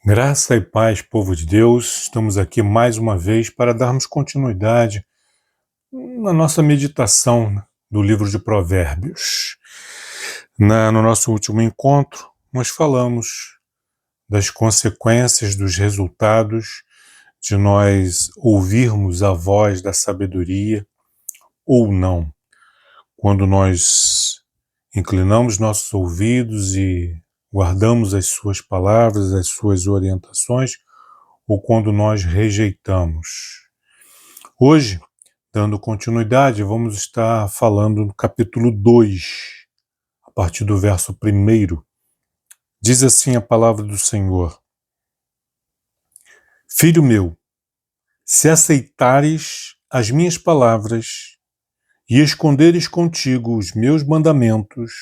Graça e paz, povo de Deus, estamos aqui mais uma vez para darmos continuidade na nossa meditação do livro de Provérbios. No nosso último encontro, nós falamos das consequências, dos resultados de nós ouvirmos a voz da sabedoria ou não. Quando nós inclinamos nossos ouvidos e guardamos as suas palavras, as suas orientações, ou quando nós rejeitamos. Hoje, dando continuidade, vamos estar falando no capítulo 2, a partir do verso 1. Diz assim a palavra do Senhor: Filho meu, se aceitares as minhas palavras e esconderes contigo os meus mandamentos,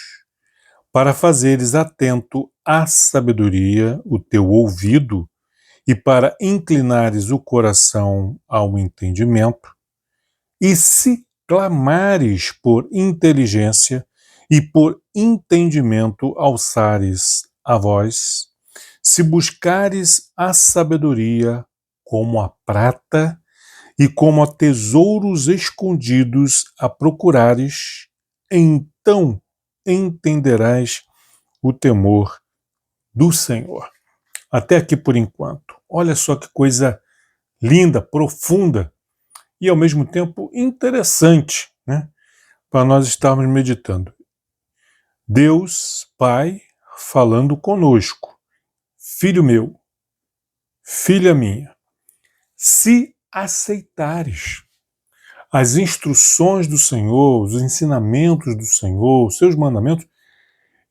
para fazeres atento à sabedoria o teu ouvido e para inclinares o coração ao entendimento, e se clamares por inteligência e por entendimento alçares a voz, se buscares a sabedoria como a prata e como a tesouros escondidos a procurares, então entenderás o temor do Senhor. Até aqui por enquanto. Olha só que coisa linda, profunda e ao mesmo tempo interessante, né? Para nós estarmos meditando. Deus, Pai, falando conosco. Filho meu, filha minha, se aceitares as instruções do Senhor, os ensinamentos do Senhor, os seus mandamentos,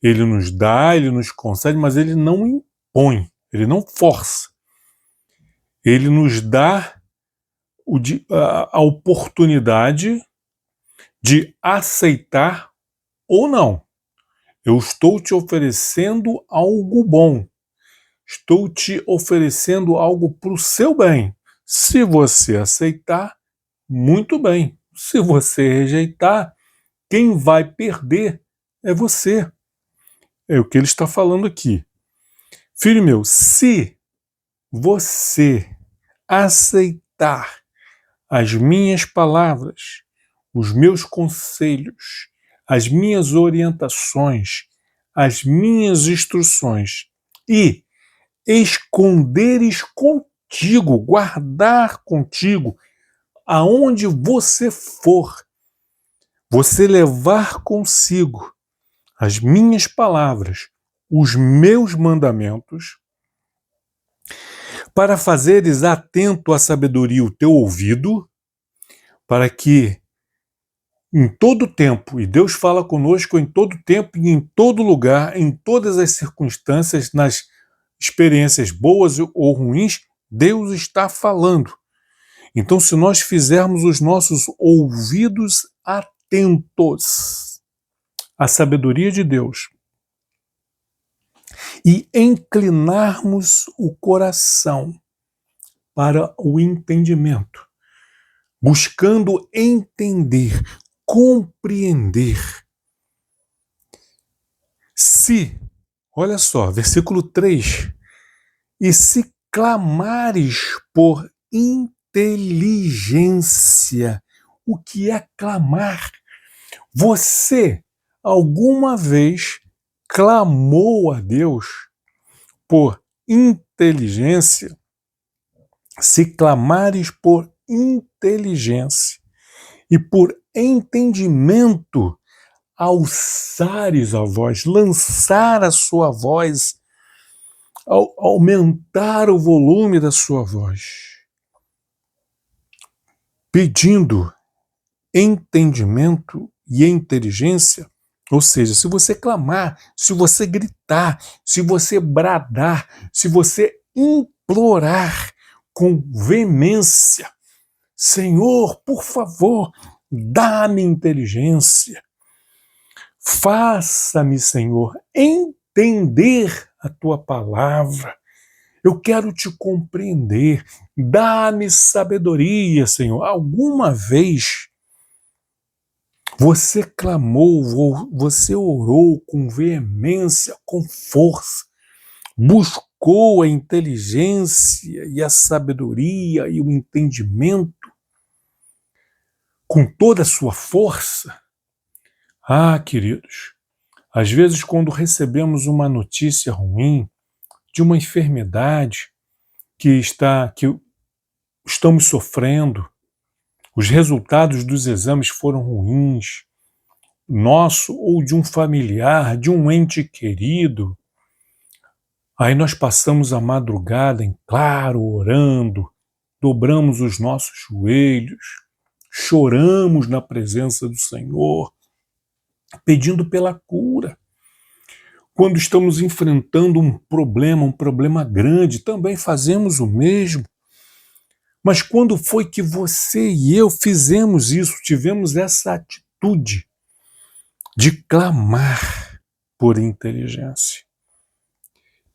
Ele nos dá, Ele nos concede, mas Ele não impõe, Ele não força. Ele nos dá a oportunidade de aceitar ou não. Eu estou te oferecendo algo bom. Estou te oferecendo algo para o seu bem. Se você aceitar, muito bem. Se você rejeitar, quem vai perder é você. É o que ele está falando aqui. Filho meu, se você aceitar as minhas palavras, os meus conselhos, as minhas orientações, as minhas instruções e esconderes contigo, guardar contigo, aonde você for, você levar consigo as minhas palavras, os meus mandamentos, para fazeres atento à sabedoria o teu ouvido, para que em todo tempo, e Deus fala conosco em todo tempo e em todo lugar, em todas as circunstâncias, nas experiências boas ou ruins, Deus está falando. Então, se nós fizermos os nossos ouvidos atentos à sabedoria de Deus e inclinarmos o coração para o entendimento, buscando entender, compreender. Se, olha só, versículo 3, e se clamares por inteligência. O que é clamar? Você alguma vez clamou a Deus por inteligência? Se clamares por inteligência e por entendimento, alçares a voz, lançar a sua voz, aumentar o volume da sua voz, pedindo entendimento e inteligência, ou seja, se você clamar, se você gritar, se você bradar, se você implorar com veemência, Senhor, por favor, dá-me inteligência, faça-me, Senhor, entender a tua palavra. Eu quero te compreender. Dá-me sabedoria, Senhor. Alguma vez você clamou, você orou com veemência, com força, buscou aplicou a inteligência e a sabedoria e o entendimento com toda a sua força. Ah, queridos, às vezes quando recebemos uma notícia ruim de uma enfermidade que estamos sofrendo, os resultados dos exames foram ruins, nosso ou de um familiar, de um ente querido, aí nós passamos a madrugada em claro, orando, dobramos os nossos joelhos, choramos na presença do Senhor, pedindo pela cura. Quando estamos enfrentando um problema grande, também fazemos o mesmo. Mas quando foi que você e eu fizemos isso, tivemos essa atitude de clamar por inteligência,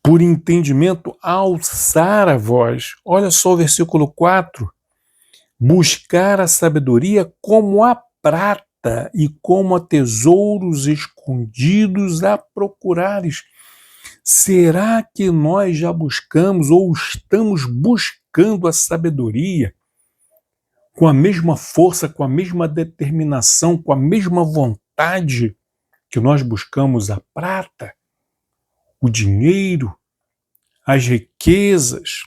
por entendimento, alçar a voz? Olha só o versículo 4. Buscar a sabedoria como a prata e como a tesouros escondidos a procurares. Será que nós já buscamos ou estamos buscando a sabedoria com a mesma força, com a mesma determinação, com a mesma vontade que nós buscamos a prata, o dinheiro, as riquezas?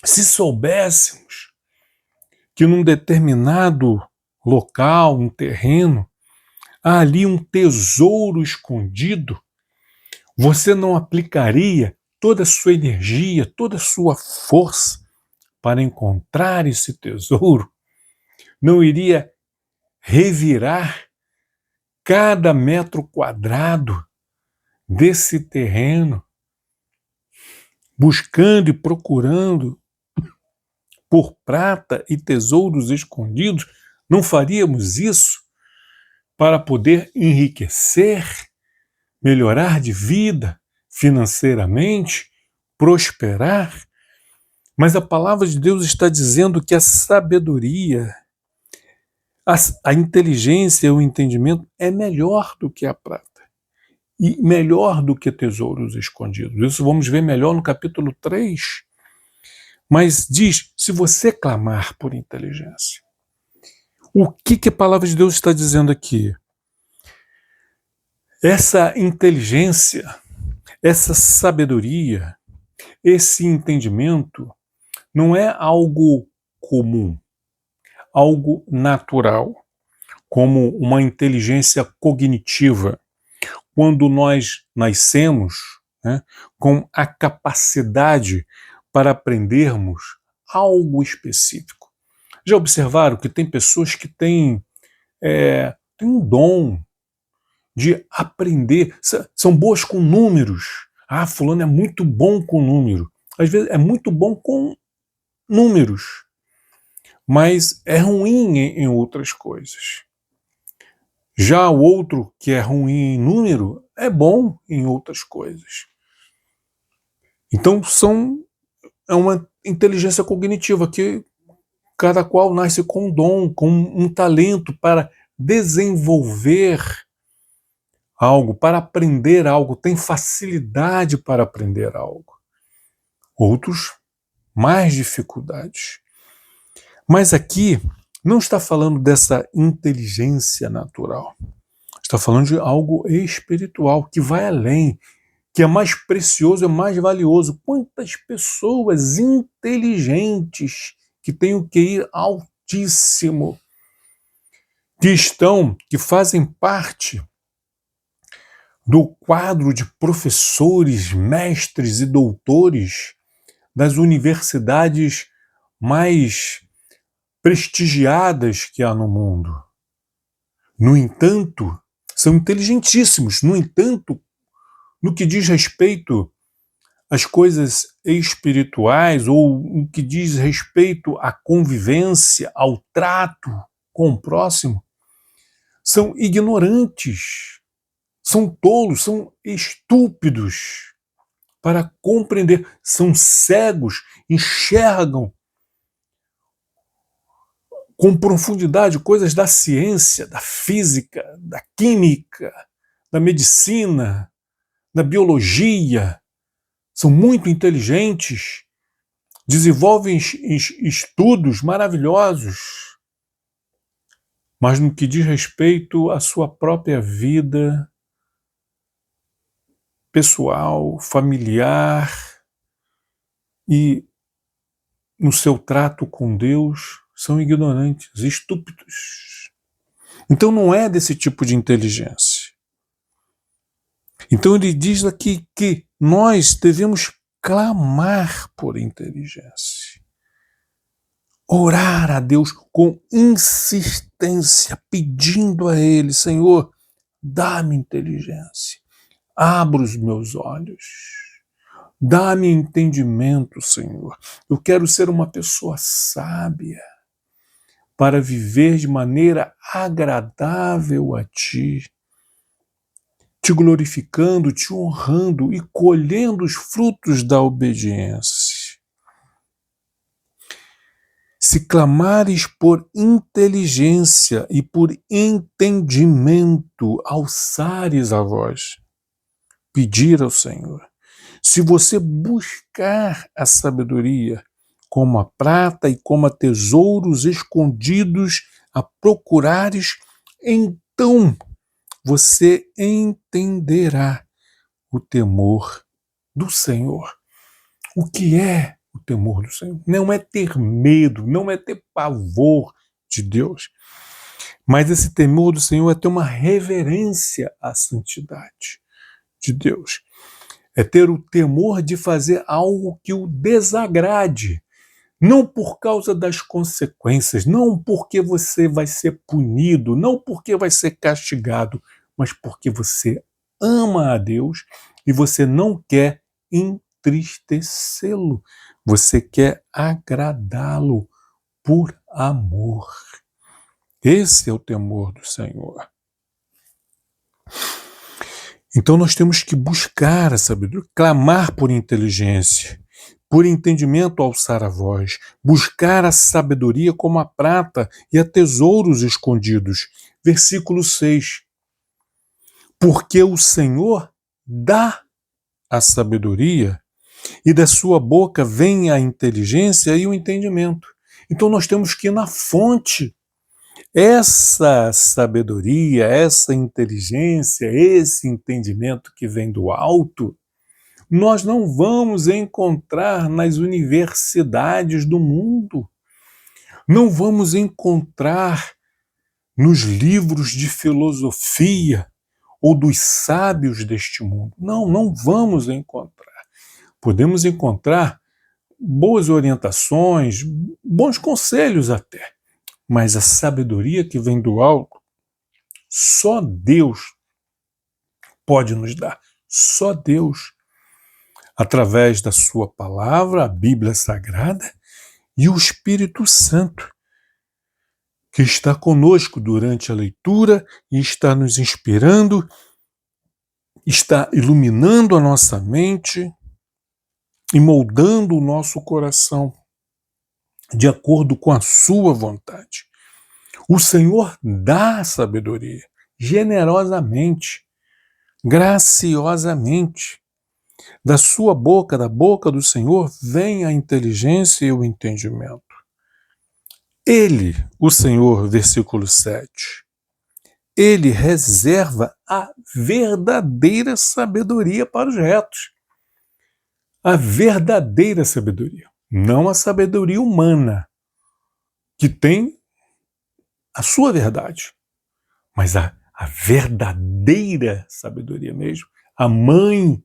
Se soubéssemos que num determinado local, um terreno, há ali um tesouro escondido, você não aplicaria toda a sua energia, toda a sua força para encontrar esse tesouro? Não iria revirar cada metro quadrado desse terreno, buscando e procurando por prata e tesouros escondidos? Não faríamos isso para poder enriquecer, melhorar de vida financeiramente, prosperar? Mas a palavra de Deus está dizendo que a sabedoria, a inteligência e o entendimento é melhor do que a prata e melhor do que tesouros escondidos. Isso vamos ver melhor no capítulo 3. Mas diz, se você clamar por inteligência, o que a palavra de Deus está dizendo aqui? Essa inteligência, essa sabedoria, esse entendimento não é algo comum, algo natural, como uma inteligência cognitiva. Quando nós nascemos, né, com a capacidade para aprendermos algo específico. Já observaram que tem pessoas que têm um dom de aprender, são boas com números. Ah, fulano é muito bom com número. Às vezes é muito bom com números, mas é ruim em outras coisas. Já o outro que é ruim em número é bom em outras coisas. Então é uma inteligência cognitiva que cada qual nasce com um dom, com um talento para desenvolver algo, para aprender algo, tem facilidade para aprender algo. Outros, mais dificuldades. Mas aqui não está falando dessa inteligência natural. Está falando de algo espiritual, que vai além, que é mais precioso, é mais valioso. Quantas pessoas inteligentes que têm o QI altíssimo, que fazem parte do quadro de professores, mestres e doutores das universidades mais prestigiadas que há no mundo. No entanto, são inteligentíssimos. No entanto, no que diz respeito às coisas espirituais ou no que diz respeito à convivência, ao trato com o próximo, são ignorantes, são tolos, são estúpidos para compreender, são cegos, enxergam com profundidade coisas da ciência, da física, da química, da medicina, da biologia, são muito inteligentes, desenvolvem estudos maravilhosos, mas no que diz respeito à sua própria vida pessoal, familiar e no seu trato com Deus, são ignorantes, estúpidos. Então não é desse tipo de inteligência. Então ele diz aqui que nós devemos clamar por inteligência. Orar a Deus com insistência, pedindo a Ele, Senhor, dá-me inteligência, abra os meus olhos, dá-me entendimento, Senhor. Eu quero ser uma pessoa sábia para viver de maneira agradável a Ti, te glorificando, te honrando e colhendo os frutos da obediência. Se clamares por inteligência e por entendimento, alçares a voz, pedir ao Senhor. Se você buscar a sabedoria como a prata e como a tesouros escondidos a procurares, então você entenderá o temor do Senhor. O que é o temor do Senhor? Não é ter medo, não é ter pavor de Deus, mas esse temor do Senhor é ter uma reverência à santidade de Deus. É ter o temor de fazer algo que o desagrade, não por causa das consequências, não porque você vai ser punido, não porque vai ser castigado, mas porque você ama a Deus e você não quer entristecê-lo. Você quer agradá-lo por amor. Esse é o temor do Senhor. Então nós temos que buscar a sabedoria, clamar por inteligência, por entendimento alçar a voz, buscar a sabedoria como a prata e a tesouros escondidos. Versículo 6. Porque o Senhor dá a sabedoria e da sua boca vem a inteligência e o entendimento. Então nós temos que ir na fonte. Essa sabedoria, essa inteligência, esse entendimento que vem do alto, nós não vamos encontrar nas universidades do mundo. Não vamos encontrar nos livros de filosofia ou dos sábios deste mundo. Não, não vamos encontrar. Podemos encontrar boas orientações, bons conselhos até, mas a sabedoria que vem do alto, só Deus pode nos dar. Só Deus, através da sua palavra, a Bíblia Sagrada, e o Espírito Santo, que está conosco durante a leitura e está nos inspirando, está iluminando a nossa mente e moldando o nosso coração de acordo com a sua vontade. O Senhor dá sabedoria generosamente, graciosamente. Da sua boca, da boca do Senhor, vem a inteligência e o entendimento. Ele, o Senhor, versículo 7, ele reserva a verdadeira sabedoria para os retos. A verdadeira sabedoria, não a sabedoria humana, que tem a sua verdade, mas a verdadeira sabedoria mesmo, a mãe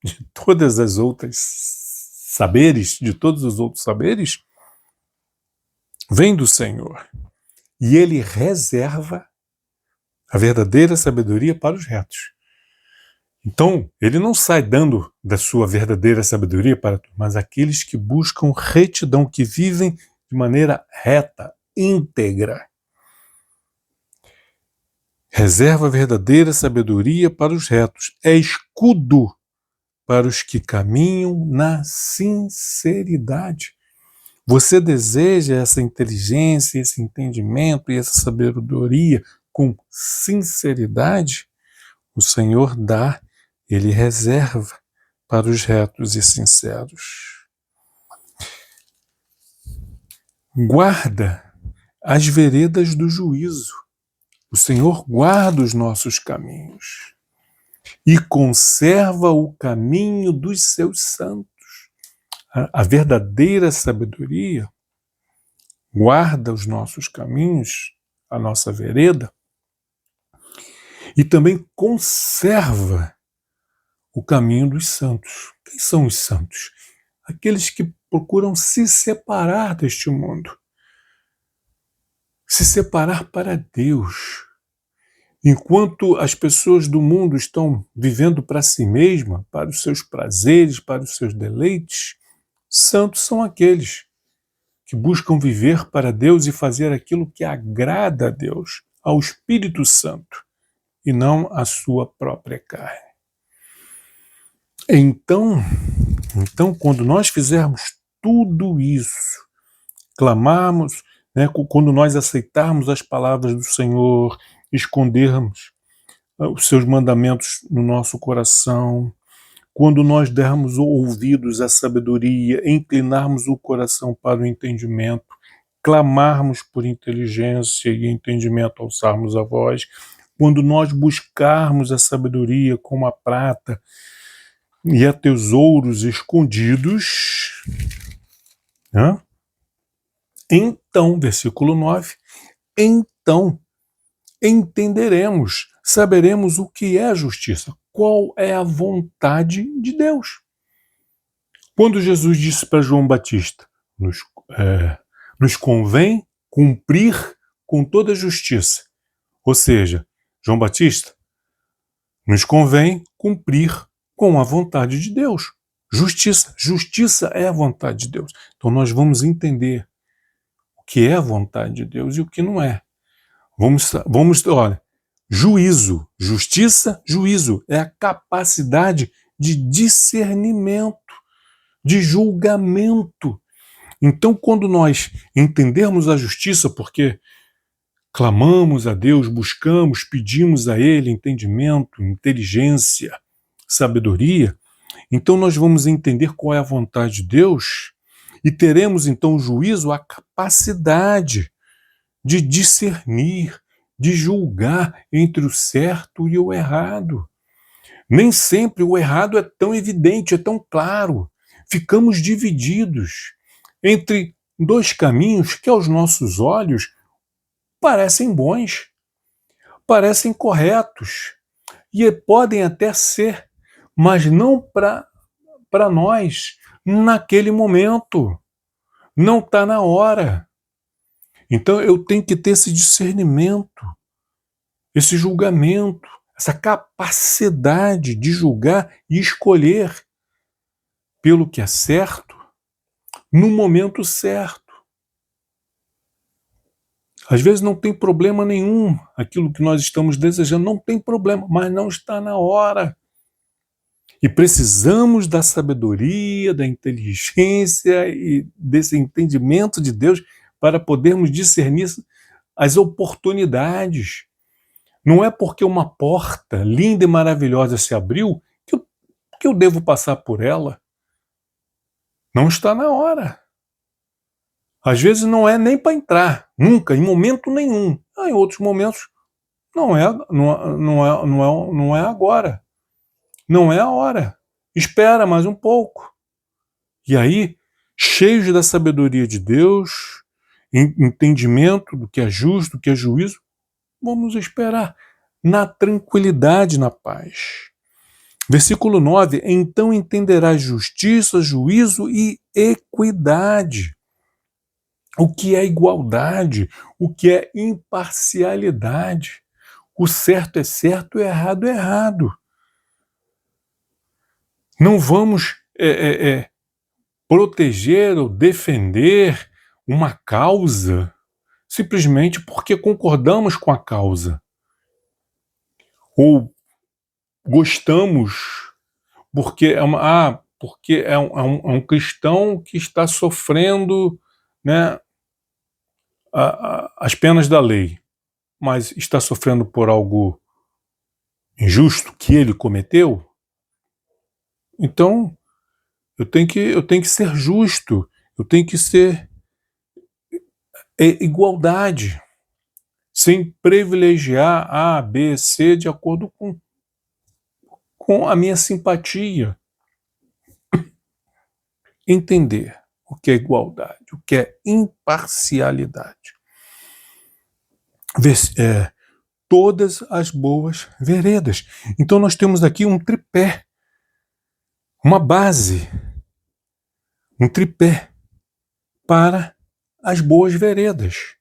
de todas as outras saberes, de todos os outros saberes, vem do Senhor. E ele reserva a verdadeira sabedoria para os retos. Então, ele não sai dando da sua verdadeira sabedoria para todos, mas aqueles que buscam retidão, que vivem de maneira reta, íntegra. Reserva a verdadeira sabedoria para os retos. É escudo para os que caminham na sinceridade. Você deseja essa inteligência, esse entendimento e essa sabedoria com sinceridade? O Senhor dá, Ele reserva para os retos e sinceros. Guarda as veredas do juízo. O Senhor guarda os nossos caminhos e conserva o caminho dos seus santos. A verdadeira sabedoria guarda os nossos caminhos, a nossa vereda, e também conserva o caminho dos santos. Quem são os santos? Aqueles que procuram se separar deste mundo, se separar para Deus. Enquanto as pessoas do mundo estão vivendo para si mesma, para os seus prazeres, para os seus deleites, santos são aqueles que buscam viver para Deus e fazer aquilo que agrada a Deus, ao Espírito Santo, e não à sua própria carne. Então, quando nós fizermos tudo isso, clamarmos, quando nós aceitarmos as palavras do Senhor, escondermos os seus mandamentos no nosso coração, quando nós dermos ouvidos à sabedoria, inclinarmos o coração para o entendimento, clamarmos por inteligência e entendimento, alçarmos a voz, quando nós buscarmos a sabedoria como a prata e a tesouros escondidos, então, versículo 9, então entenderemos, saberemos o que é a justiça, qual é a vontade de Deus. Quando Jesus disse para João Batista, nos convém cumprir com toda a justiça, ou seja, João Batista, nos convém cumprir com a vontade de Deus. Justiça é a vontade de Deus. Então nós vamos entender o que é a vontade de Deus e o que não é. Olha, juízo, justiça, juízo é a capacidade de discernimento, de julgamento. Então, quando nós entendermos a justiça, porque clamamos a Deus, buscamos, pedimos a Ele entendimento, inteligência, sabedoria, então nós vamos entender qual é a vontade de Deus e teremos então o juízo, a capacidade de discernir, de julgar entre o certo e o errado. Nem sempre o errado é tão evidente, é tão claro. Ficamos divididos entre dois caminhos que aos nossos olhos parecem bons, parecem corretos e podem até ser, mas não para nós naquele momento. Não está na hora. Então eu tenho que ter esse discernimento, esse julgamento, essa capacidade de julgar e escolher pelo que é certo, no momento certo. Às vezes não tem problema nenhum, aquilo que nós estamos desejando não tem problema, mas não está na hora. E precisamos da sabedoria, da inteligência e desse entendimento de Deus para podermos discernir as oportunidades. Não é porque uma porta linda e maravilhosa se abriu que eu devo passar por ela. Não está na hora. Às vezes não é nem para entrar, nunca, em momento nenhum. Em outros momentos não é agora. Não é a hora. Espera mais um pouco. E aí, cheios da sabedoria de Deus, entendimento do que é justo, do que é juízo, vamos esperar na tranquilidade, na paz. Versículo 9, então entenderás justiça, juízo e equidade. O que é igualdade? O que é imparcialidade? O certo é certo, o errado é errado. Não vamos proteger ou defender uma causa simplesmente porque concordamos com a causa. Ou gostamos porque é um cristão que está sofrendo, as penas da lei, mas está sofrendo por algo injusto que ele cometeu. Então, eu tenho que ser justo, eu tenho que ser igualdade, sem privilegiar A, B, C de acordo com a minha simpatia. Entender o que é igualdade, o que é imparcialidade. Todas as boas veredas. Então nós temos aqui um tripé, uma base, um tripé para as boas veredas.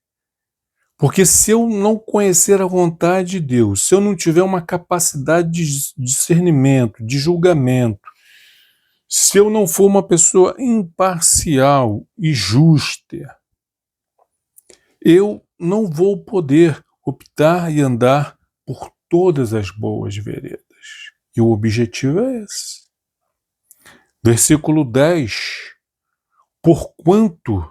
Porque se eu não conhecer a vontade de Deus, se eu não tiver uma capacidade de discernimento, de julgamento, se eu não for uma pessoa imparcial e justa, eu não vou poder optar e andar por todas as boas veredas. E o objetivo é esse. Versículo 10. Porquanto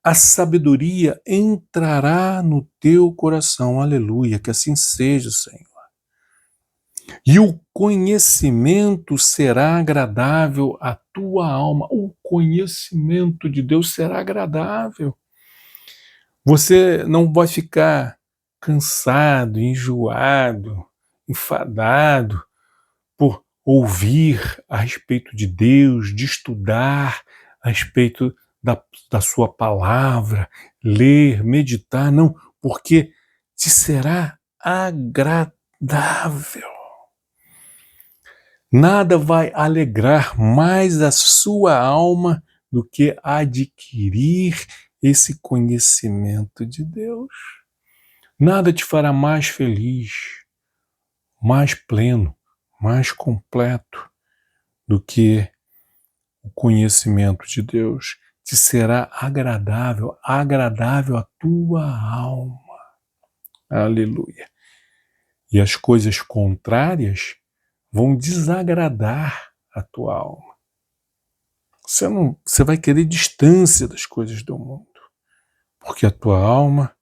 a sabedoria entrará no teu coração. Aleluia, que assim seja, Senhor. E o conhecimento será agradável à tua alma. O conhecimento de Deus será agradável. Você não vai ficar cansado, enjoado, enfadado por ouvir a respeito de Deus, de estudar a respeito da sua palavra, ler, meditar, não, porque te será agradável. Nada vai alegrar mais a sua alma do que adquirir esse conhecimento de Deus. Nada te fará mais feliz, mais pleno, mais completo do que o conhecimento de Deus. Te será agradável, agradável à tua alma. Aleluia. E as coisas contrárias vão desagradar a tua alma. Você vai querer distância das coisas do mundo, porque a tua alma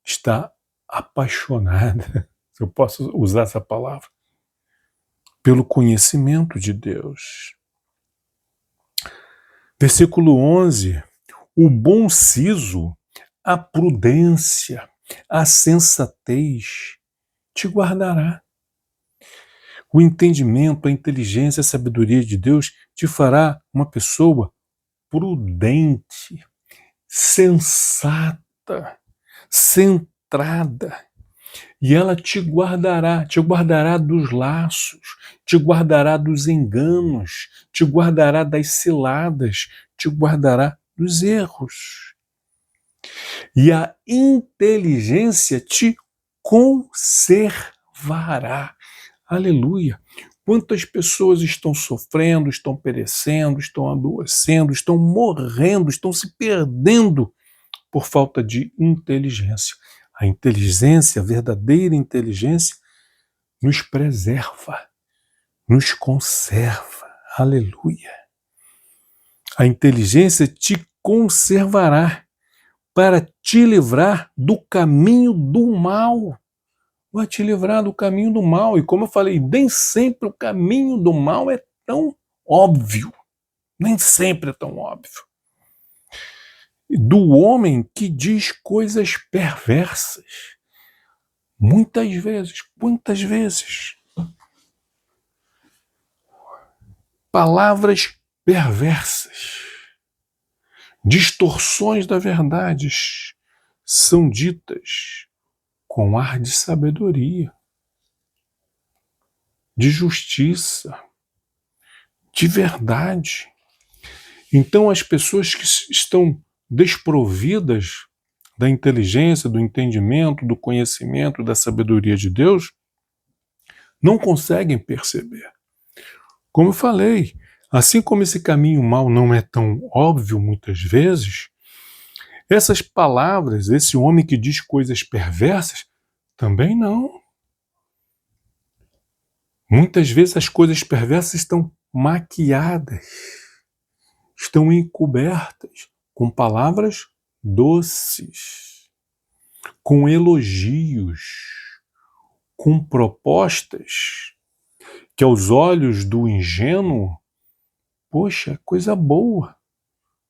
está apaixonada, se eu posso usar essa palavra, pelo conhecimento de Deus. Versículo 11. O bom siso, a prudência, a sensatez te guardará. O entendimento, a inteligência, a sabedoria de Deus te fará uma pessoa prudente, sensata, centrada. E ela te guardará dos laços, te guardará dos enganos, te guardará das ciladas, te guardará dos erros. E a inteligência te conservará. Aleluia! Quantas pessoas estão sofrendo, estão perecendo, estão adoecendo, estão morrendo, estão se perdendo por falta de inteligência. A inteligência, a verdadeira inteligência, nos preserva, nos conserva. Aleluia! A inteligência te conservará para te livrar do caminho do mal. Vai te livrar do caminho do mal. E como eu falei, nem sempre o caminho do mal é tão óbvio. Nem sempre é tão óbvio. Do homem que diz coisas perversas. Muitas vezes. Palavras perversas. Distorções da verdade são ditas com ar de sabedoria, de justiça, de verdade. Então as pessoas que estão desprovidas da inteligência, do entendimento, do conhecimento, da sabedoria de Deus, não conseguem perceber. Como eu falei, assim como esse caminho mal não é tão óbvio muitas vezes, essas palavras, esse homem que diz coisas perversas, também não. Muitas vezes as coisas perversas estão maquiadas, estão encobertas com palavras doces, com elogios, com propostas que aos olhos do ingênuo, poxa, coisa boa.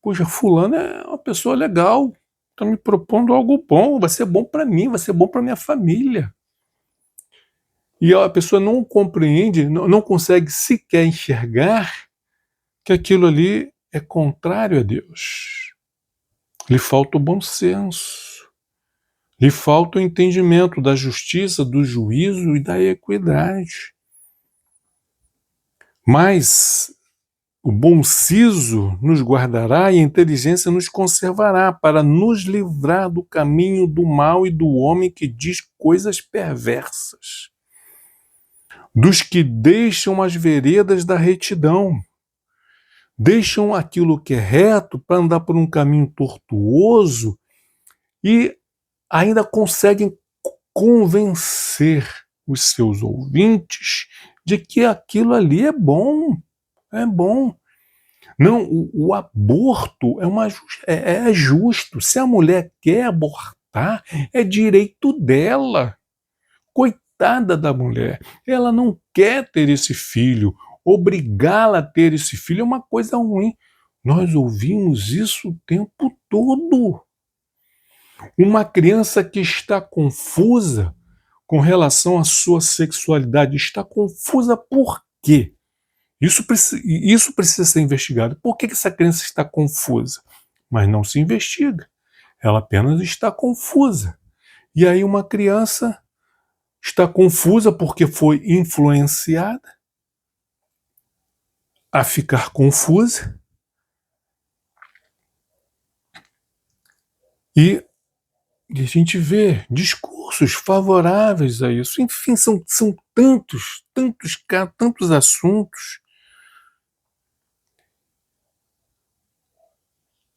Poxa, fulano é uma pessoa legal, está me propondo algo bom, vai ser bom para mim, vai ser bom para minha família. E a pessoa não compreende, não consegue sequer enxergar que aquilo ali é contrário a Deus. Lhe falta o bom senso, lhe falta o entendimento da justiça, do juízo e da equidade. Mas o bom siso nos guardará e a inteligência nos conservará para nos livrar do caminho do mal e do homem que diz coisas perversas, dos que deixam as veredas da retidão, deixam aquilo que é reto para andar por um caminho tortuoso e ainda conseguem convencer os seus ouvintes de que aquilo ali é bom, é bom. Não, o aborto é justo. Se a mulher quer abortar, é direito dela. Coitada da mulher. Ela não quer ter esse filho. Obrigá-la a ter esse filho é uma coisa ruim. Nós ouvimos isso o tempo todo. Uma criança que está confusa com relação à sua sexualidade, está confusa por quê? Isso precisa ser investigado. Por que essa criança está confusa? Mas não se investiga. Ela apenas está confusa. E aí uma criança está confusa porque foi influenciada a ficar confusa e a gente vê discursos favoráveis a isso. Enfim, são tantos assuntos.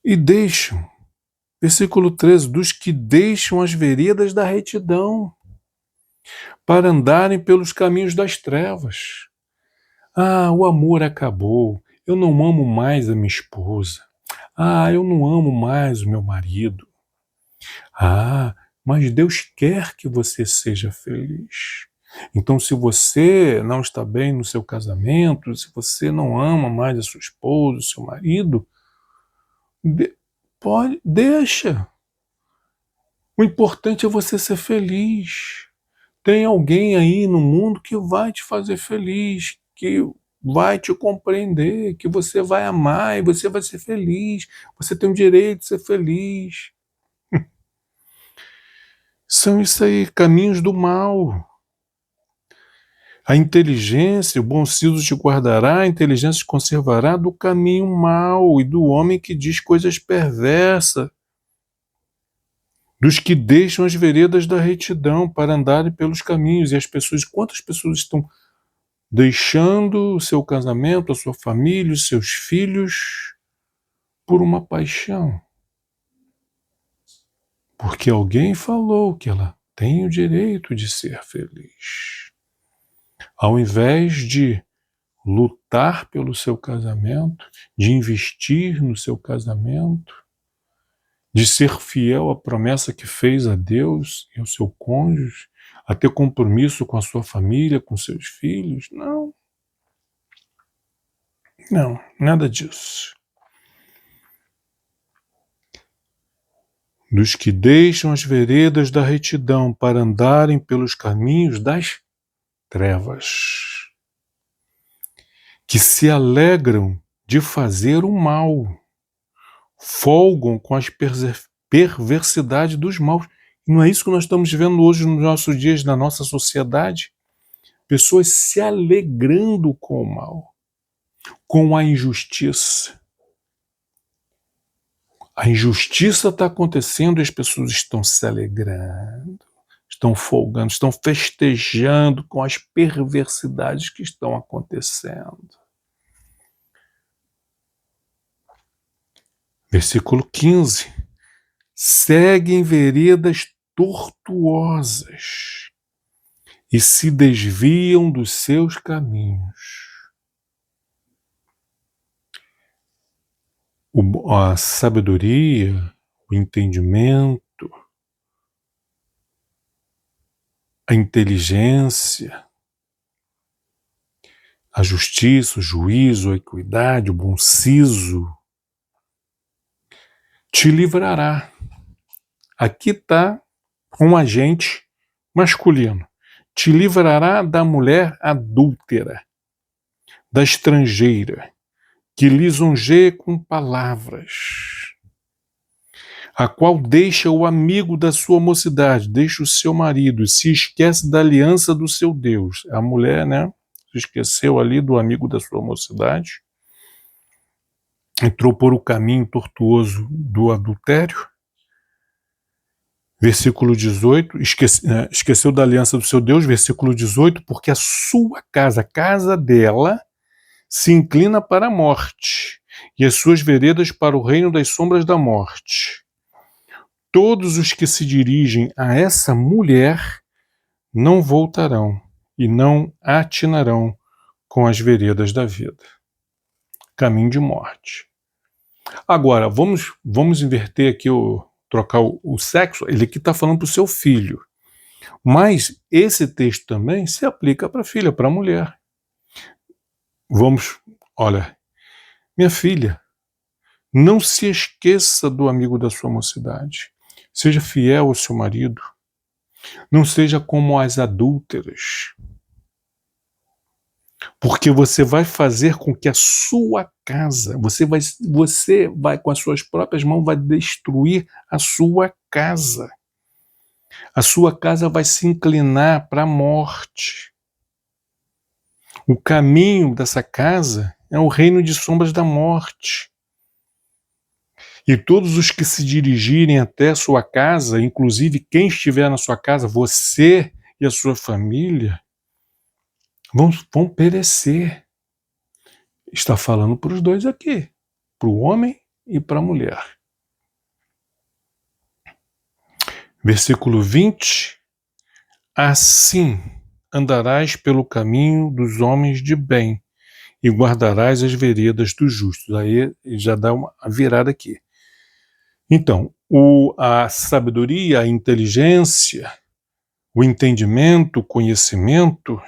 E deixam, versículo 13, dos que deixam as veredas da retidão para andarem pelos caminhos das trevas. Ah, o amor acabou. Eu não amo mais a minha esposa. Ah, eu não amo mais o meu marido. Ah, mas Deus quer que você seja feliz. Então, se você não está bem no seu casamento, se você não ama mais a sua esposa, o seu marido, deixa. O importante é você ser feliz. Tem alguém aí no mundo que vai te fazer feliz, que vai te compreender, que você vai amar e você vai ser feliz. Você tem o direito de ser feliz. São isso aí, caminhos do mal. A inteligência, o bom siso te guardará, a inteligência te conservará do caminho mau e do homem que diz coisas perversas, dos que deixam as veredas da retidão para andarem pelos caminhos. E as pessoas, quantas pessoas estão deixando o seu casamento, a sua família, os seus filhos, por uma paixão? Porque alguém falou que ela tem o direito de ser feliz. Ao invés de lutar pelo seu casamento, de investir no seu casamento, de ser fiel à promessa que fez a Deus e ao seu cônjuge, a ter compromisso com a sua família, com seus filhos. Não, nada disso. Dos que deixam as veredas da retidão para andarem pelos caminhos das trevas, que se alegram de fazer o mal, folgam com as perversidades dos maus. Não é isso que nós estamos vendo hoje nos nossos dias, na nossa sociedade? Pessoas se alegrando com o mal, com a injustiça. A injustiça está acontecendo e as pessoas estão se alegrando, estão folgando, estão festejando com as perversidades que estão acontecendo. Versículo 15. Seguem veredas tortuosas e se desviam dos seus caminhos. A sabedoria, o entendimento, a inteligência a justiça, o juízo, a equidade, o bom siso, te livrará. Aqui está um agente masculino. Te livrará da mulher adúltera, da estrangeira, que lisonjeia com palavras, a qual deixa o amigo da sua mocidade, deixa o seu marido, se esquece da aliança do seu Deus. A mulher, né, se esqueceu ali do amigo da sua mocidade, entrou por o caminho tortuoso do adultério. Versículo 18, esqueceu da aliança do seu Deus, versículo 18, porque a sua casa, a casa dela, se inclina para a morte, e as suas veredas para o reino das sombras da morte. Todos os que se dirigem a essa mulher não voltarão e não atinarão com as veredas da vida. Caminho de morte. Agora, vamos inverter aqui, trocar o sexo. Ele aqui está falando para o seu filho. Mas esse texto também se aplica para a filha, para a mulher. Olha, minha filha, não se esqueça do amigo da sua mocidade. Seja fiel ao seu marido. Não seja como as adúlteras. Porque você vai fazer com que a sua casa, você vai com as suas próprias mãos, vai destruir a sua casa. A sua casa vai se inclinar para a morte. O caminho dessa casa é o reino de sombras da morte. E todos os que se dirigirem até a sua casa, inclusive quem estiver na sua casa, você e a sua família, vão perecer. Está falando para os dois aqui, para o homem e para a mulher. Versículo 20. Assim andarás pelo caminho dos homens de bem e guardarás as veredas dos justos. Aí já dá uma virada aqui. Então, a sabedoria, a inteligência, o entendimento, o conhecimento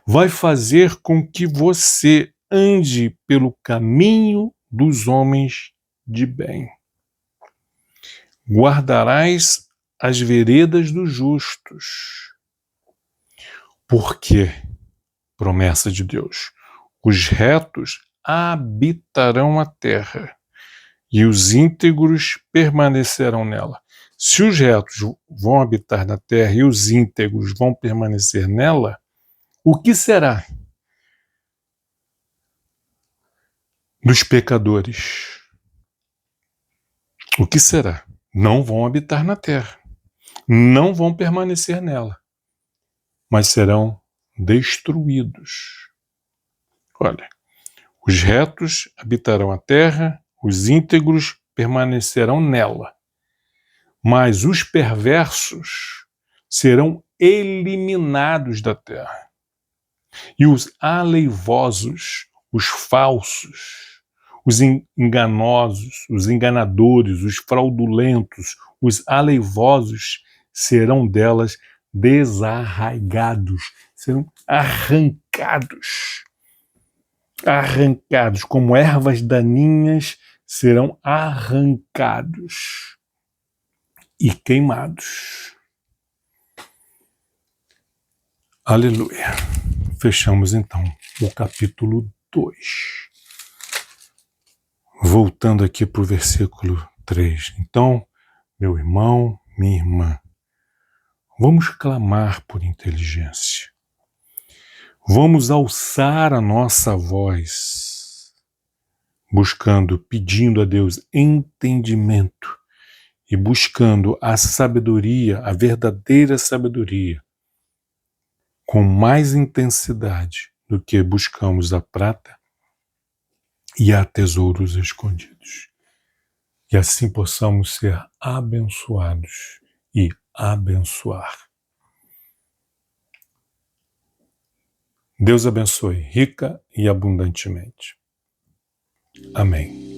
vai fazer com que você ande pelo caminho dos homens de bem. Guardarás as veredas dos justos. Por quê? Promessa de Deus. Os retos habitarão a terra e os íntegros permanecerão nela. Se os retos vão habitar na terra e os íntegros vão permanecer nela, o que será dos pecadores? O que será? Não vão habitar na terra, não vão permanecer nela, mas serão destruídos. Olha, os retos habitarão a terra, os íntegros permanecerão nela, mas os perversos serão eliminados da terra. E os aleivosos, os falsos, os enganosos, os enganadores, os fraudulentos, os aleivosos serão delas desarraigados, serão arrancados. Arrancados, como ervas daninhas, serão arrancados e queimados. Aleluia. Fechamos então o capítulo 2. Voltando aqui para o versículo 3. Então, meu irmão, minha irmã, vamos clamar por inteligência. Vamos alçar a nossa voz, buscando, pedindo a Deus entendimento e buscando a sabedoria, a verdadeira sabedoria, com mais intensidade do que buscamos a prata e a tesouros escondidos. E assim possamos ser abençoados e abençoar. Deus abençoe rica e abundantemente. Amém.